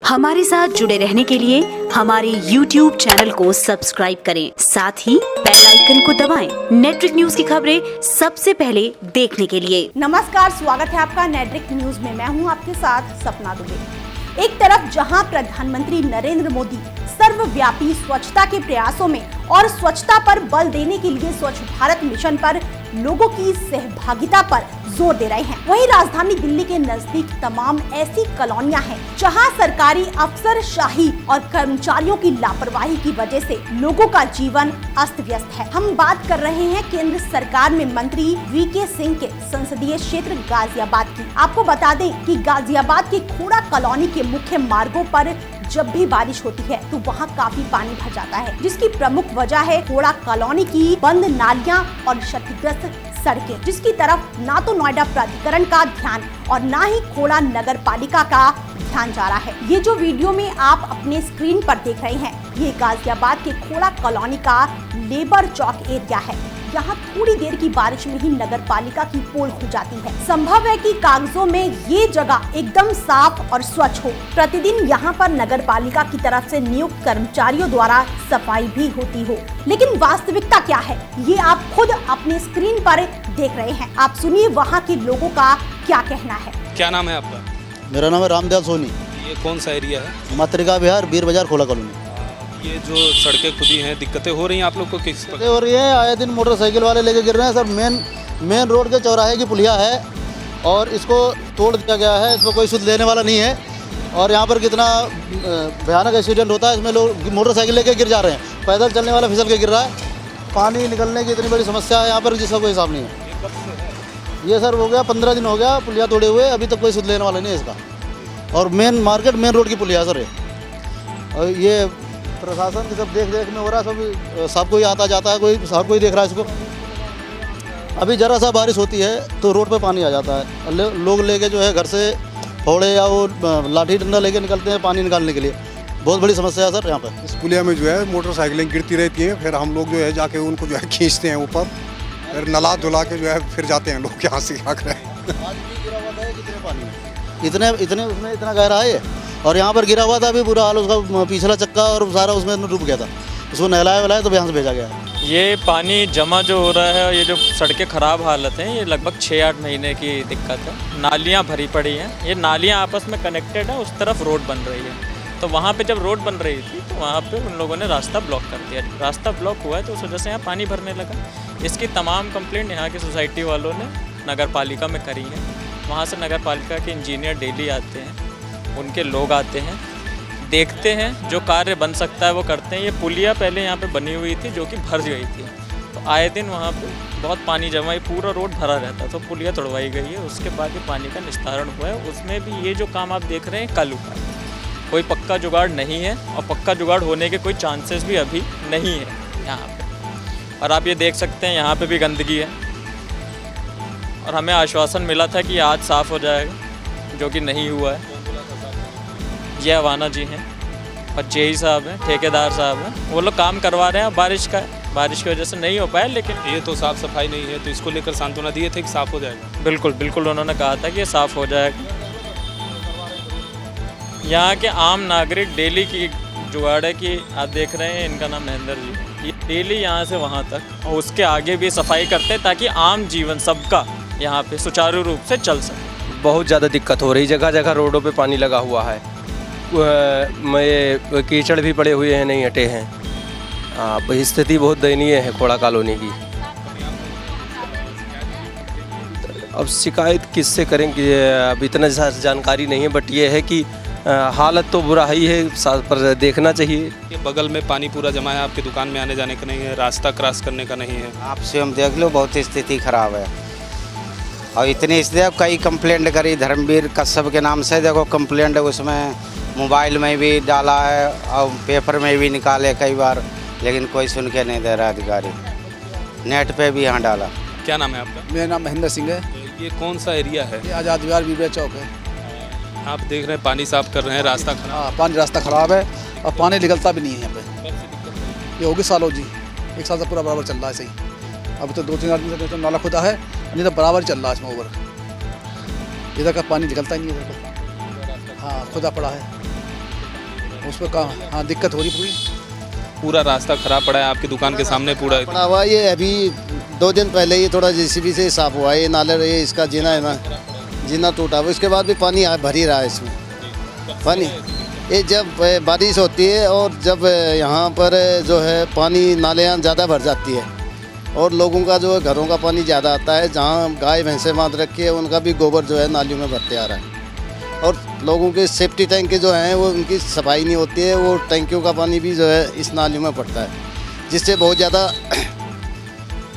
हमारे साथ जुड़े रहने के लिए हमारे YouTube चैनल को सब्सक्राइब करें, साथ ही बेल आइकन को दबाएं। नेटरिक न्यूज की खबरें सबसे पहले देखने के लिए। नमस्कार, स्वागत है आपका नेटरिक न्यूज में। मैं हूं आपके साथ सपना दुबे। एक तरफ जहां प्रधानमंत्री नरेंद्र मोदी सर्वव्यापी स्वच्छता के प्रयासों में और स्वच्छता पर बल देने के लिए स्वच्छ भारत मिशन पर लोगों की सहभागिता पर जोर दे रहे हैं, वहीं राजधानी दिल्ली के नजदीक तमाम ऐसी कॉलोनियां हैं जहां सरकारी अफसरशाही और कर्मचारियों की लापरवाही की वजह से लोगों का जीवन अस्त व्यस्त है। हम बात कर रहे हैं केंद्र सरकार में मंत्री वीके सिंह के संसदीय क्षेत्र गाजियाबाद की। आपको बता दें कि गाजियाबाद के खोड़ा कॉलोनी के मुख्य मार्गों पर जब भी बारिश होती है तो वहाँ काफी पानी भर जाता है, जिसकी प्रमुख वजह है खोड़ा कॉलोनी की बंद नालियां और क्षतिग्रस्त सड़कें, जिसकी तरफ ना तो नोएडा प्राधिकरण का ध्यान और ना ही खोड़ा नगर पालिका का ध्यान जा रहा है। ये जो वीडियो में आप अपने स्क्रीन पर देख रहे हैं, ये गाजियाबाद के खोड़ा कॉलोनी का लेबर चौक एरिया है। यहाँ थोड़ी देर की बारिश में ही नगर पालिका की पोल खुल जाती है। संभव है कि कागजों में ये जगह एकदम साफ और स्वच्छ हो। प्रतिदिन यहाँ पर नगर पालिका की तरफ से नियुक्त कर्मचारियों द्वारा सफाई भी होती हो, लेकिन वास्तविकता क्या है ये आप खुद अपने स्क्रीन पर देख रहे हैं। आप सुनिए वहाँ के लोगों का क्या कहना है। क्या नाम है आपका? मेरा नाम है रामदयाल सोनी। ये कौन सा एरिया है? मातृका विहार, बीर बाजार, खोला कॉलोनी। ये जो सड़कें खुदी हैं, दिक्कतें हो रही हैं आप लोग को? किस दिक्कतें हो रही है, आए दिन मोटरसाइकिल वाले लेके गिर रहे हैं सर। मेन रोड के चौराहे की पुलिया है और इसको तोड़ दिया गया है, इसमें कोई सुध लेने वाला नहीं है। और यहाँ पर कितना भयानक एक्सीडेंट होता है, इसमें लोग मोटरसाइकिल लेके गिर जा रहे हैं, पैदल चलने वाला फिसल के गिर रहा है। पानी निकलने की इतनी बड़ी समस्या है यहाँ पर जिसका कोई हिसाब नहीं है। ये सर हो गया 15 दिन हो गया पुलिया तोड़े हुए, अभी तक कोई सुध लेने वाला नहीं है इसका। और मेन मार्केट मेन रोड की पुलिया है सर ये। और ये प्रशासन की सब देख में हो रहा है, सब कोई आता जाता है, कोई सब कोई देख रहा है इसको। अभी जरा सा बारिश होती है तो रोड पे पानी आ जाता है। लोग लेके जो है घर से फोड़े या वो लाठी डंडा लेके निकलते हैं पानी निकालने के लिए। बहुत बड़ी समस्या है सर यहाँ पर। इस पुलिया में जो है मोटरसाइकिलें गिरती रहती हैं, फिर हम लोग जो है जाके उनको जो है खींचते हैं ऊपर, फिर नला धुला के जो है फिर जाते हैं लोग यहाँ से। क्या करें, आज भी गिरा हुआ था कितने पानी इतने उसमें इतना गहरा है। और यहाँ पर गिरा हुआ था, अभी बुरा हाल उसका, पिछला चक्का और सारा उसमें डूब गया था। उसको नहलाया वहलाया तो यहाँ से भेजा गया। ये पानी जमा जो हो रहा है और ये जो सड़कें ख़राब हालत हैं, ये लगभग 6-8 महीने की दिक्कत है। नालियाँ भरी पड़ी हैं, ये नालियाँ आपस में कनेक्टेड है, उस तरफ रोड बन रही है। तो वहाँ पे जब रोड बन रही थी तो वहाँ पे उन लोगों ने रास्ता ब्लॉक कर दिया। रास्ता ब्लॉक हुआ है तो उस वजह से यहाँ पानी भरने लगा। इसकी तमाम कंप्लेंट यहाँ की सोसाइटी वालों ने नगर पालिका में करी है। वहाँ से नगर पालिका के इंजीनियर डेली आते हैं, उनके लोग आते हैं, देखते हैं, जो कार्य बन सकता है वो करते हैं। ये पुलिया पहले यहाँ पे बनी हुई थी जो कि भर गई थी, तो आए दिन वहाँ पे बहुत पानी जमा, ये पूरा रोड भरा रहता, तो पुलिया तोड़वाई गई है। उसके बाद ये पानी का निस्तारण हुआ है। उसमें भी ये जो काम आप देख रहे हैं कल हुआ है, कोई पक्का जुगाड़ नहीं है और पक्का जुगाड़ होने के कोई चांसेस भी अभी नहीं है यहाँ पे। और आप ये देख सकते हैं यहाँ पे भी गंदगी है और हमें आश्वासन मिला था कि आज साफ़ हो जाएगा, जो कि नहीं हुआ है। ये अवाना जी हैं और जेई साहब हैं, ठेकेदार साहब हैं, वो लोग काम करवा रहे हैं। बारिश की वजह से नहीं हो पाया, लेकिन ये तो साफ सफाई नहीं है, तो इसको लेकर सांत्वना दिए थे कि साफ हो जाएगा। बिल्कुल उन्होंने कहा था कि ये साफ़ हो जाएगा। यहाँ के आम नागरिक डेली की जुगाड़ है कि आप देख रहे हैं, इनका नाम महेंद्र जी, ये डेली यहाँ से वहाँ तक और उसके आगे भी सफाई करते हैं ताकि आम जीवन सबका यहाँ पे सुचारू रूप से चल सके। बहुत ज़्यादा दिक्कत हो रही, जगह रोडों पे पानी लगा हुआ है, कीचड़ भी पड़े हुए हैं, नहीं हटे हैं। स्थिति बहुत दयनीय है खोड़ा कॉलोनी की। अब शिकायत किससे करेंगे, अब इतना जानकारी नहीं है, बट ये है कि हालत तो बुरा ही है, पर देखना चाहिए। ये बगल में पानी पूरा जमा है, आपकी दुकान में आने जाने का नहीं है, रास्ता क्रॉस करने का नहीं है। आप स्वयं देख लो, बहुत स्थिति खराब है। और इतनी इसलिए कई कंप्लेंट करी धर्मवीर कश्यप के नाम से, देखो कंप्लेंट उसमें मोबाइल में भी डाला है और पेपर में भी निकाले कई बार, लेकिन कोई सुन के नहीं दे रहा अधिकारी। नेट पे भी यहाँ डाला। क्या नाम है आपका? मेरा नाम महेंद्र सिंह है। ये कौन सा एरिया है? ये आज़ाद विहार बीबरा चौक है। आप देख रहे हैं पानी साफ कर रहे हैं, रास्ता खराब। हाँ, पानी रास्ता ख़राब है और पानी निकलता भी नहीं है यहाँ पे। ये होगी सालों जी, 1 साल से पूरा बराबर चल रहा है सही। अभी तो 2-3 आदमी से तो नाला खुदा है, नहीं तो बराबर चल रहा है इसमें ओवर। इधर का पानी निकलता ही नहीं है इधर का। हाँ, खुदा पड़ा है। उस पर हाँ दिक्कत हो रही पूरी। पूरा रास्ता खराब पड़ा है आपकी दुकान के सामने पूरा। पड़ा हुआ ये अभी 2 दिन पहले ही थोड़ा जेसीबी से साफ हुआ है, ये नाले ये इसका जीना है ना, जीना टूटा हुआ, उसके बाद भी पानी भर ही रहा है इसमें पानी। ये जब बारिश होती है और जब यहाँ पर जो है पानी नालियाँ ज़्यादा भर जाती है और लोगों का जो है घरों का पानी ज़्यादा आता है, जहाँ गाय भैंसे बांध रखी है उनका भी गोबर जो है नालियों में भरते आ रहा है और लोगों के सेफ्टी टैंक जो हैं वो उनकी सफाई नहीं होती है, वो टैंकियों का पानी भी जो है इस नालियों में पड़ता है, जिससे बहुत ज़्यादा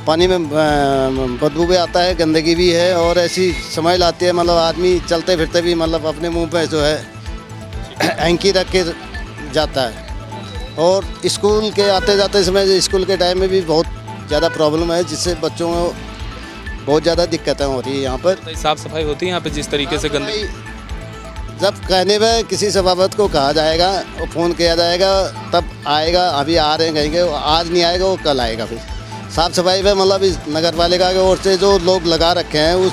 पानी में बदबू भी आता है, गंदगी भी है और ऐसी स्मेल आती है, मतलब आदमी चलते फिरते भी मतलब अपने मुंह पे जो है हैंकी रख के जाता है। और स्कूल के आते जाते समय स्कूल के टाइम में भी बहुत ज़्यादा प्रॉब्लम है, जिससे बच्चों को बहुत ज़्यादा दिक्कतें हो रही है यहाँ पर। साफ़ सफाई होती है यहाँ पे जिस तरीके से गंदगी? जब कहने में किसी सभापति को कहा जाएगा और फ़ोन किया जाएगा तब आएगा, अभी आ रहे हैं कहेंगे, आज नहीं आएगा वो कल आएगा। फिर साफ़ सफाई पे मतलब इस नगर पालिका की ओर से जो लोग लगा रखे हैं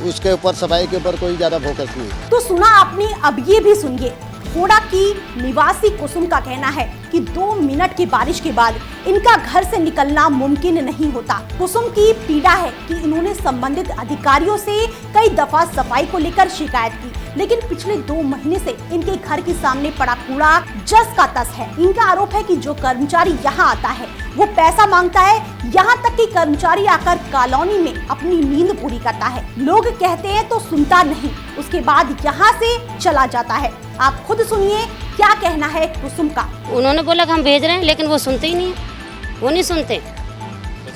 उसके ऊपर सफाई के ऊपर कोई ज़्यादा फोकस नहीं। तो सुना आपने, अब ये भी सुनिए। खोड़ा की निवासी कुसुम का कहना है कि 2 मिनट की बारिश के बाद इनका घर से निकलना मुमकिन नहीं होता। कुसुम की पीड़ा है कि इन्होंने संबंधित अधिकारियों से कई दफा सफाई को लेकर शिकायत की, लेकिन पिछले 2 महीने से इनके घर के सामने पड़ा कूड़ा जस का तस है। इनका आरोप है कि जो कर्मचारी यहाँ आता है वो पैसा मांगता है, यहाँ तक कि कर्मचारी आकर कॉलोनी में अपनी नींद पूरी करता है। लोग कहते हैं तो सुनता नहीं, उसके बाद यहाँ से चला जाता है। आप खुद सुनिए क्या कहना है कुसुम का। उन्होंने बोला कि हम भेज रहे हैं, लेकिन वो सुनते ही नहीं है, वो नहीं सुनते।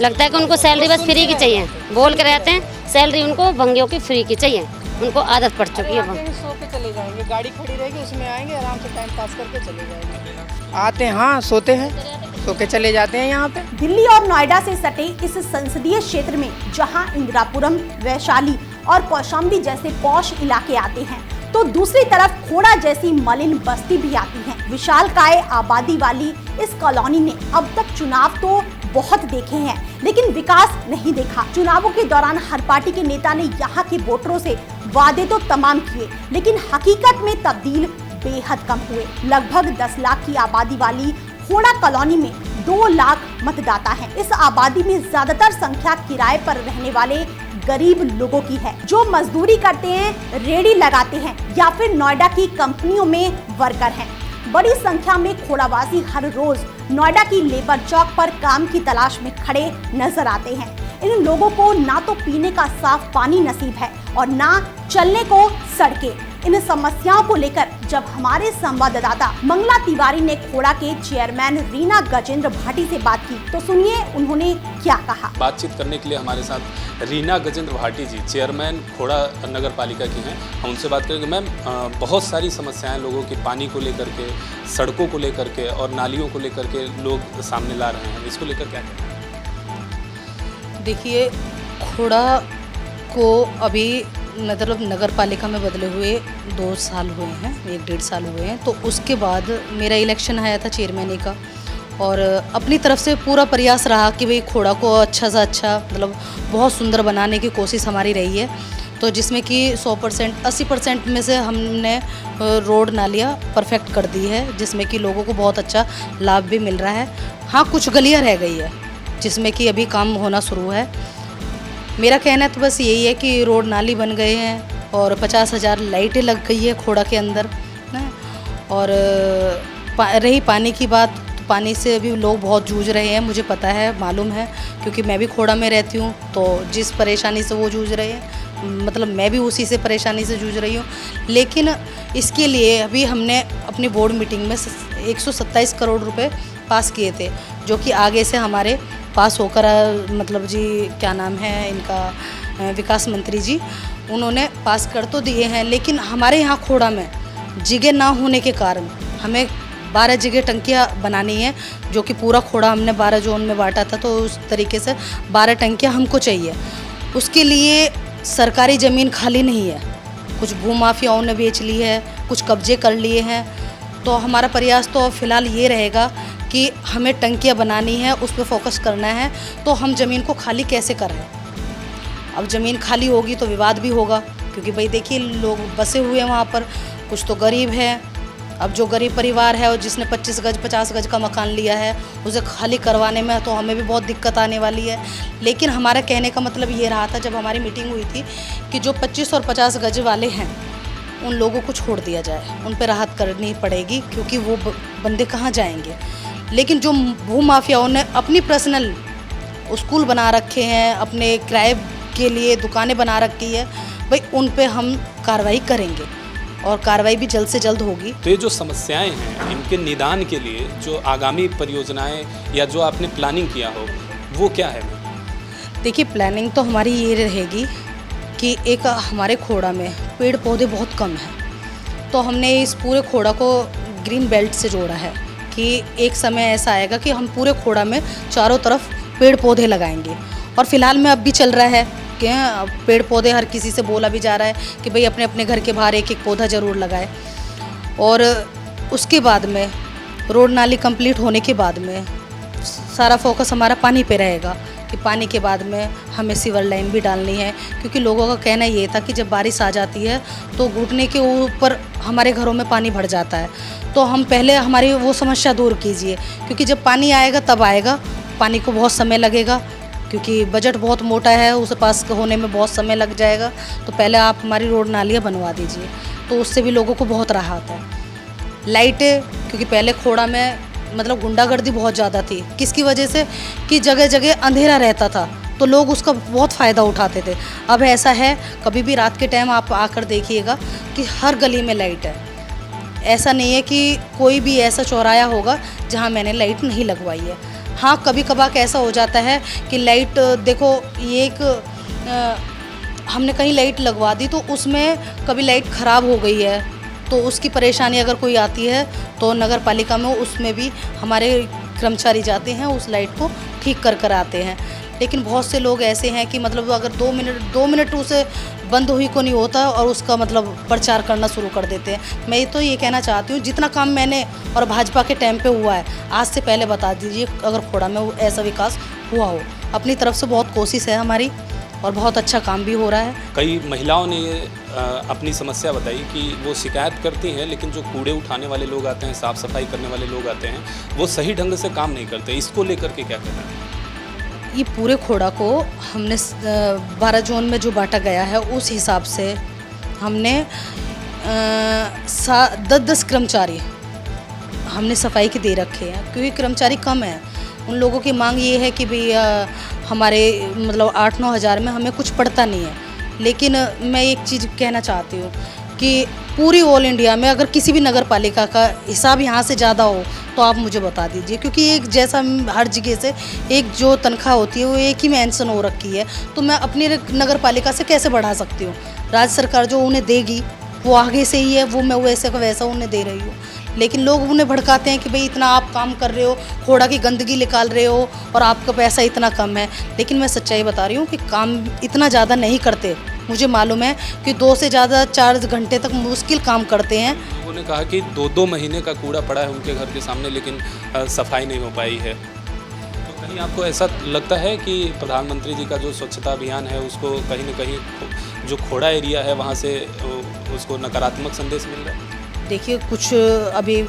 लगता है कि उनको सैलरी बस फ्री की चाहिए, बोल के रहते हैं सैलरी उनको भंगियों की फ्री की चाहिए, उनको आदत पड़ चुकी है। सो के चले जाएंगे, गाड़ी खड़ी रहेगी उसमें आएंगे, आराम से टाइम पास करके चले जाएंगे। आते हैं, हाँ सोते हैं, सो के चले जाते हैं यहाँ पे। दिल्ली और नोएडा से सटे इस संसदीय क्षेत्र में जहां इंदिरापुरम, वैशाली और कौशाम्बी जैसे पॉश इलाके आते हैं, तो दूसरी तरफ खोड़ा जैसी मलिन बस्ती भी आती है। विशालकाय आबादी वाली इस कॉलोनी ने अब तक चुनाव तो बहुत देखे हैं, लेकिन विकास नहीं देखा। चुनावों के दौरान हर पार्टी के नेता ने यहाँ के वोटरों से वादे तो तमाम किए, लेकिन हकीकत में तब्दील बेहद कम हुए। लगभग 10 लाख की आबादी वाली खोड़ा कॉलोनी में 2 लाख मतदाता हैं। इस आबादी में ज्यादातर संख्या किराए पर रहने वाले गरीब लोगों की है, जो मजदूरी करते हैं, रेहड़ी लगाते हैं या फिर नोएडा की कंपनियों में वर्कर हैं। बड़ी संख्या में खोड़ावासी हर रोज नोएडा की लेबर चौक पर काम की तलाश में खड़े नजर आते हैं। इन लोगों को ना तो पीने का साफ पानी नसीब है और ना चलने को सड़कें। इन समस्याओं को लेकर जब हमारे संवाददाता मंगला तिवारी ने खोड़ा के चेयरमैन रीना गजेंद्र भाटी से बात की, तो सुनिए उन्होंने क्या कहा। बातचीत करने के लिए हमारे साथ रीना गजेंद्र भाटी जी, चेयरमैन खोड़ा नगर पालिका की हैं। हम उनसे बात करेंगे। मैम, बहुत सारी समस्याएं लोगों की पानी को लेकर के, सड़कों को लेकर के और नालियों को लेकर के लोग सामने ला रहे हैं, इसको लेकर क्या कहना है? देखिए, खोड़ा को अभी मतलब नगर पालिका में बदले हुए 2 साल हुए हैं, 1-1.5 साल हुए हैं। तो उसके बाद मेरा इलेक्शन आया था चेयरमैन का, और अपनी तरफ से पूरा प्रयास रहा कि भाई खोड़ा को अच्छा से अच्छा मतलब बहुत सुंदर बनाने की कोशिश हमारी रही है। तो जिसमें कि 100% 80% में से हमने रोड नालियाँ परफेक्ट कर दी है, जिसमें कि लोगों को बहुत अच्छा लाभ भी मिल रहा है। हाँ, कुछ गलियाँ रह गई है जिसमें कि अभी काम होना शुरू है। मेरा कहना तो बस यही है कि रोड नाली बन गए हैं और 50,000 लाइटें लग गई है खोड़ा के अंदर ना। और रही पानी की बात, तो पानी से अभी लोग बहुत जूझ रहे हैं, मुझे पता है, मालूम है, क्योंकि मैं भी खोड़ा में रहती हूँ। तो जिस परेशानी से वो जूझ रहे हैं, मतलब मैं भी उसी से परेशानी से जूझ रही हूँ। लेकिन इसके लिए अभी हमने अपनी बोर्ड मीटिंग में 127 करोड़ रुपए पास किए थे, जो कि आगे से हमारे पास होकर मतलब जी क्या नाम है इनका, विकास मंत्री जी, उन्होंने पास कर तो दिए हैं। लेकिन हमारे यहाँ खोड़ा में जगह ना होने के कारण हमें 12 जगह टंकियाँ बनानी है, जो कि पूरा खोड़ा हमने 12 जोन में बांटा था। तो उस तरीके से 12 टंकियाँ हमको चाहिए। उसके लिए सरकारी ज़मीन खाली नहीं है, कुछ भूमाफियाओं ने बेच ली है, कुछ कब्जे कर लिए हैं। तो हमारा प्रयास तो फ़िलहाल ये रहेगा कि हमें टंकियाँ बनानी है, उस पर फोकस करना है। तो हम ज़मीन को खाली कैसे करें? अब ज़मीन खाली होगी तो विवाद भी होगा, क्योंकि भाई देखिए लोग बसे हुए हैं वहाँ पर, कुछ तो गरीब है अब जो गरीब परिवार है और जिसने 25 गज 50 गज का मकान लिया है, उसे खाली करवाने में तो हमें भी बहुत दिक्कत आने वाली है। लेकिन हमारा कहने का मतलब ये रहा था जब हमारी मीटिंग हुई थी कि जो 25 और 50 गज वाले हैं उन लोगों को छोड़ दिया जाए, उन पर राहत करनी पड़ेगी, क्योंकि वो बंदे कहाँ जाएंगे। लेकिन जो भूमाफियाओं ने अपनी पर्सनल स्कूल बना रखे हैं, अपने किराए के लिए दुकानें बना रखी है, भाई उन पे हम कार्रवाई करेंगे और कार्रवाई भी जल्द से जल्द होगी। तो ये जो समस्याएं हैं इनके निदान के लिए जो आगामी परियोजनाएं या जो आपने प्लानिंग किया हो वो क्या है? देखिए, प्लानिंग तो हमारी ये रहेगी कि एक हमारे खोड़ा में पेड़ पौधे बहुत कम हैं, तो हमने इस पूरे खोड़ा को ग्रीन बेल्ट से जोड़ा है कि एक समय ऐसा आएगा कि हम पूरे खोड़ा में चारों तरफ पेड़ पौधे लगाएंगे। और फिलहाल में अब भी चल रहा है कि पेड़ पौधे हर किसी से बोला भी जा रहा है कि भाई अपने अपने घर के बाहर एक एक पौधा ज़रूर लगाए। और उसके बाद में रोड नाली कंप्लीट होने के बाद में सारा फोकस हमारा पानी पे रहेगा कि पानी के बाद में हमें सीवर लाइन भी डालनी है, क्योंकि लोगों का कहना ये था कि जब बारिश आ जाती है तो घुटने के ऊपर हमारे घरों में पानी भर जाता है। तो हम पहले हमारी वो समस्या दूर कीजिए, क्योंकि जब पानी आएगा तब आएगा, पानी को बहुत समय लगेगा, क्योंकि बजट बहुत मोटा है, उसे पास होने में बहुत समय लग जाएगा। तो पहले आप हमारी रोड नालियाँ बनवा दीजिए, तो उससे भी लोगों को बहुत राहत है। लाइटें, क्योंकि पहले खोड़ा में मतलब गुंडागर्दी बहुत ज़्यादा थी, किसकी वजह से कि जगह जगह अंधेरा रहता था, तो लोग उसका बहुत फ़ायदा उठाते थे। अब ऐसा है, कभी भी रात के टाइम आप आकर देखिएगा कि हर गली में लाइट है। ऐसा नहीं है कि कोई भी ऐसा चौराया होगा जहाँ मैंने लाइट नहीं लगवाई है। हाँ, कभी कभार ऐसा हो जाता है कि लाइट, देखो ये एक हमने कहीं लाइट लगवा दी तो उसमें कभी लाइट ख़राब हो गई है, तो उसकी परेशानी अगर कोई आती है तो नगर पालिका में उसमें भी हमारे कर्मचारी जाते हैं, उस लाइट को ठीक कर आते हैं। लेकिन बहुत से लोग ऐसे हैं कि मतलब अगर 2 मिनट उसे बंद हुई को नहीं होता और उसका मतलब प्रचार करना शुरू कर देते हैं। मैं तो ये कहना चाहती हूँ, जितना काम मैंने और भाजपा के टाइम पे हुआ है, आज से पहले बता दीजिए अगर खोड़ा में ऐसा विकास हुआ हो। अपनी तरफ से बहुत कोशिश है हमारी और बहुत अच्छा काम भी हो रहा है। कई महिलाओं ने ये अपनी समस्या बताई कि वो शिकायत करती हैं, लेकिन जो कूड़े उठाने वाले लोग आते हैं, साफ़ सफाई करने वाले लोग आते हैं, वो सही ढंग से काम नहीं करते। इसको लेकर के क्या कहना है? ये पूरे खोड़ा को हमने 12 जोन में जो बांटा गया है, उस हिसाब से हमने 10 कर्मचारी हमने सफाई के दे रखे हैं, क्योंकि कर्मचारी कम हैं। उन लोगों की मांग ये है कि भाई हमारे मतलब 8-9 हज़ार में हमें कुछ पड़ता नहीं है। लेकिन मैं एक चीज़ कहना चाहती हूँ कि पूरी ऑल इंडिया में अगर किसी भी नगर पालिका का हिसाब यहाँ से ज़्यादा हो तो आप मुझे बता दीजिए, क्योंकि एक जैसा हर जगह से एक जो तनख्वाह होती है वो एक ही मेंशन हो रखी है, तो मैं अपनी नगर पालिका से कैसे बढ़ा सकती हूँ? राज्य सरकार जो उन्हें देगी वो आगे से ही है, वो मैं वैसे का वैसा उन्हें दे रही हूँ। लेकिन लोग उन्हें भड़काते हैं कि भाई इतना आप काम कर रहे हो, खोड़ा की गंदगी निकाल रहे हो और आपका पैसा इतना कम है। लेकिन मैं सच्चाई बता रही हूँ कि काम इतना ज़्यादा नहीं करते। मुझे मालूम है कि 2 से ज़्यादा 4 घंटे तक मुश्किल काम करते हैं। लोगों ने कहा कि 2-2 महीने का कूड़ा पड़ा है उनके घर के सामने, लेकिन सफाई नहीं हो पाई है। तो कहीं आपको ऐसा लगता है कि प्रधानमंत्री जी का जो स्वच्छता अभियान है उसको कहीं ना कहीं जो खोड़ा एरिया है वहाँ से उसको नकारात्मक संदेश मिल रहा है? देखिए, कुछ अभी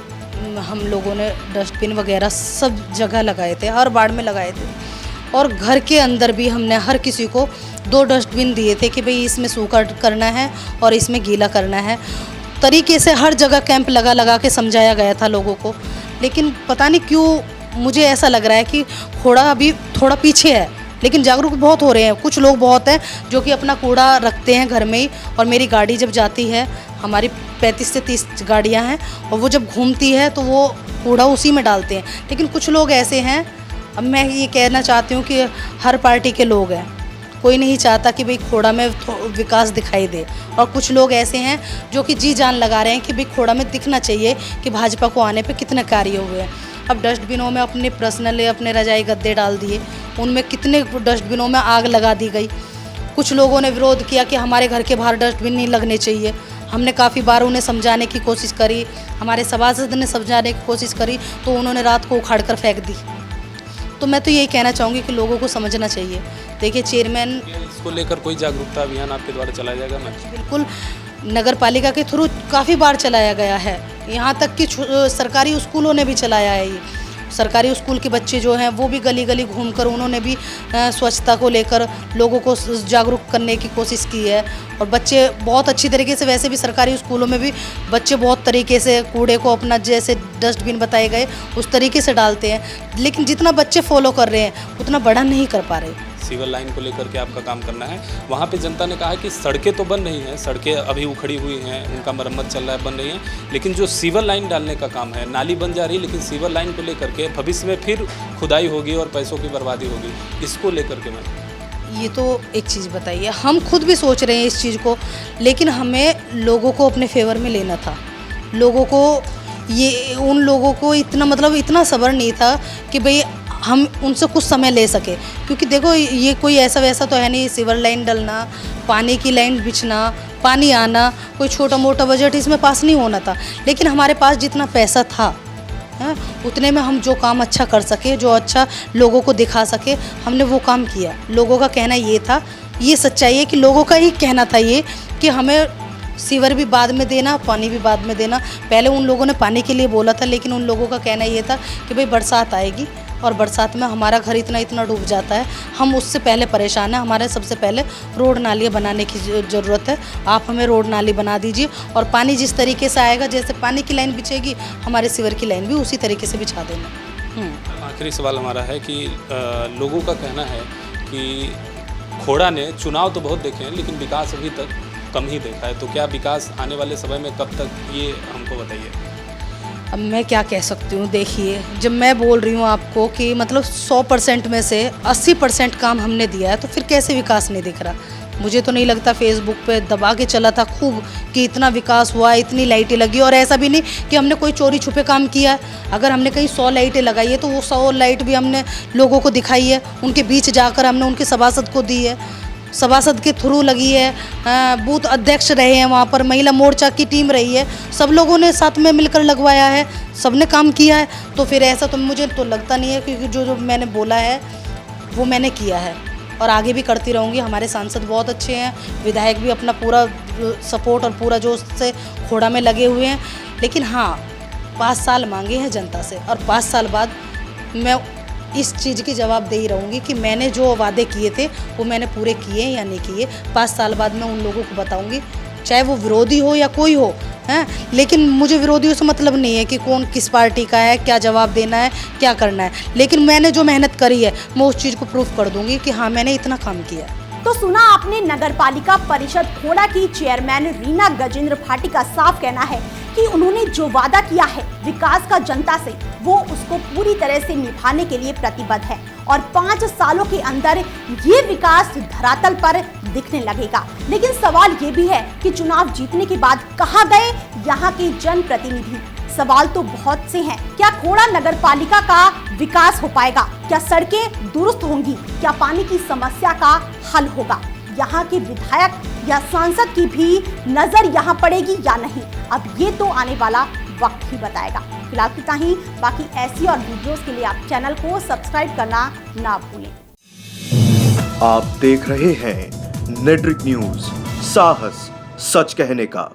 हम लोगों ने डस्टबिन वगैरह सब जगह लगाए थे, हर वार्ड में लगाए थे, और घर के अंदर भी हमने हर किसी को 2 डस्टबिन दिए थे कि भाई इसमें सूखा करना है और इसमें गीला करना है। तरीके से हर जगह कैंप लगा के समझाया गया था लोगों को। लेकिन पता नहीं क्यों मुझे ऐसा लग रहा है कि खोड़ा अभी थोड़ा पीछे है, लेकिन जागरूक बहुत हो रहे हैं। कुछ लोग बहुत हैं जो कि अपना कूड़ा रखते हैं घर में ही, और मेरी गाड़ी जब जाती है, हमारी 35 से 30 गाड़ियां हैं, और वो जब घूमती है तो वो कूड़ा उसी में डालते हैं। लेकिन कुछ लोग ऐसे हैं, अब मैं ये कहना चाहती हूँ कि हर पार्टी के लोग हैं, कोई नहीं चाहता कि भाई खोड़ा में विकास दिखाई दे, और कुछ लोग ऐसे हैं जो कि जी जान लगा रहे हैं कि भाई खोड़ा में दिखना चाहिए कि भाजपा को आने पे कितने कार्य हुए हैं। अब डस्टबिनों में अपने पर्सनल अपने रजाई गद्दे डाल दिए, उनमें कितने डस्टबिनों में आग लगा दी गई। कुछ लोगों ने विरोध किया कि हमारे घर के बाहर डस्टबिन नहीं लगने चाहिए। हमने काफ़ी बार उन्हें समझाने की कोशिश करी, हमारे सभासद ने समझाने की कोशिश करी, तो उन्होंने रात को उखाड़ कर फेंक दी। तो मैं तो यही कहना चाहूँगी कि लोगों को समझना चाहिए। देखिए, चेयरमैन, इसको लेकर कोई जागरूकता अभियान आपके द्वारा चलाया जाएगा? मैं बिल्कुल नगर पालिका के थ्रू काफ़ी बार चलाया गया है, यहाँ तक कि सरकारी स्कूलों ने भी चलाया है। ये सरकारी स्कूल के बच्चे जो हैं वो भी गली गली घूमकर उन्होंने भी स्वच्छता को लेकर लोगों को जागरूक करने की कोशिश की है। और बच्चे बहुत अच्छी तरीके से, वैसे भी सरकारी स्कूलों में भी बच्चे बहुत तरीके से कूड़े को अपना जैसे डस्टबिन बताए गए उस तरीके से डालते हैं, लेकिन जितना बच्चे फॉलो कर रहे हैं उतना बड़ा नहीं कर पा रहे। सीवर लाइन को लेकर के आपका काम करना है। वहाँ पे जनता ने कहा कि सड़कें तो बन रही हैं, सड़कें अभी उखड़ी हुई हैं, उनका मरम्मत चल रहा है, बन रही हैं, लेकिन जो सीवर लाइन डालने का काम है, नाली बन जा रही है, लेकिन सीवर लाइन को लेकर के भविष्य में फिर खुदाई होगी और पैसों की बर्बादी होगी, इसको लेकर के मैं ये तो एक चीज़ बताइए, हम खुद भी सोच रहे हैं इस चीज़ को, लेकिन हमें लोगों को अपने फेवर में लेना था। लोगों को उन लोगों को इतना सब्र नहीं था कि भाई हम उनसे कुछ समय ले सके, क्योंकि देखो ये कोई ऐसा वैसा तो है नहीं, सीवर लाइन डलना, पानी की लाइन बिछना, पानी आना, कोई छोटा मोटा बजट इसमें पास नहीं होना था। लेकिन हमारे पास जितना पैसा था उतने में हम जो काम अच्छा कर सके, जो अच्छा लोगों को दिखा सके, हमने वो काम किया। लोगों का कहना ये था, ये सच्चाई है कि लोगों का ही कहना था ये कि हमें सीवर भी बाद में देना, पानी भी बाद में देना। पहले उन लोगों ने पानी के लिए बोला था, लेकिन उन लोगों का कहना ये था कि भाई बरसात आएगी और बरसात में हमारा घर इतना डूब जाता है, हम उससे पहले परेशान हैं, हमारे सबसे पहले रोड नालियाँ बनाने की ज़रूरत है, आप हमें रोड नाली बना दीजिए और पानी जिस तरीके से आएगा, जैसे पानी की लाइन बिछेगी हमारे सीवर की लाइन भी उसी तरीके से बिछा देना। आखिरी सवाल हमारा है कि लोगों का कहना है कि खोड़ा ने चुनाव तो बहुत देखे हैं, लेकिन विकास अभी तक कम ही देखा है, तो क्या विकास आने वाले समय में कब तक, ये हमको बताइए। अब मैं क्या कह सकती हूँ, देखिए जब मैं बोल रही हूँ आपको कि 100% में से 80% काम हमने दिया है, तो फिर कैसे विकास नहीं दिख रहा। मुझे तो नहीं लगता, फेसबुक पे दबा के चला था खूब कि इतना विकास हुआ, इतनी लाइटें लगी, और ऐसा भी नहीं कि हमने कोई चोरी छुपे काम किया है। अगर हमने कहीं 100 लाइटें लगाई है तो वो 100 लाइट भी हमने लोगों को दिखाई है, उनके बीच जाकर हमने उनके सभासद को दी है, सभासद के थ्रू लगी है, बूथ अध्यक्ष रहे हैं वहाँ पर, महिला मोर्चा की टीम रही है, सब लोगों ने साथ में मिलकर लगवाया है, सबने काम किया है। तो फिर ऐसा तो मुझे तो लगता नहीं है, क्योंकि जो मैंने बोला है वो मैंने किया है और आगे भी करती रहूँगी। हमारे सांसद बहुत अच्छे हैं, विधायक भी अपना पूरा सपोर्ट और पूरा जोश से खोड़ा में लगे हुए हैं। लेकिन हाँ, 5 साल मांगे हैं जनता से और 5 साल बाद मैं इस चीज़ की जवाब दे ही रहूँगी कि मैंने जो वादे किए थे वो मैंने पूरे किए या नहीं किए। 5 साल बाद मैं उन लोगों को बताऊँगी, चाहे वो विरोधी हो या कोई हो, हैं। लेकिन मुझे विरोधियों से मतलब नहीं है कि कौन किस पार्टी का है, क्या जवाब देना है, क्या करना है, लेकिन मैंने जो मेहनत करी है मैं उस चीज़ को प्रूफ कर दूँगी कि हाँ मैंने इतना काम किया है। तो सुना आपने नगर पालिका परिषद खोड़ा की चेयरमैन रीना गजेंद्र भाटी का साफ कहना है कि उन्होंने जो वादा किया है विकास का जनता से, वो उसको पूरी तरह से निभाने के लिए प्रतिबद्ध है और 5 सालों के अंदर ये विकास धरातल पर दिखने लगेगा। लेकिन सवाल ये भी है कि चुनाव जीतने के बाद कहाँ गए यहाँ के जनप्रतिनिधि। सवाल तो बहुत से हैं। क्या खोड़ा नगर पालिका का विकास हो पाएगा? क्या सड़कें दुरुस्त होंगी? क्या पानी की समस्या का हल होगा? यहाँ के विधायक या सांसद की भी नजर यहाँ पड़ेगी या नहीं, अब ये तो आने वाला वक्त ही बताएगा। फिलहाल इतना ही, बाकी ऐसी और वीडियोस के लिए आप चैनल को सब्सक्राइब करना ना भूलें। आप देख रहे हैं नेट्रिक न्यूज, साहस सच कहने का।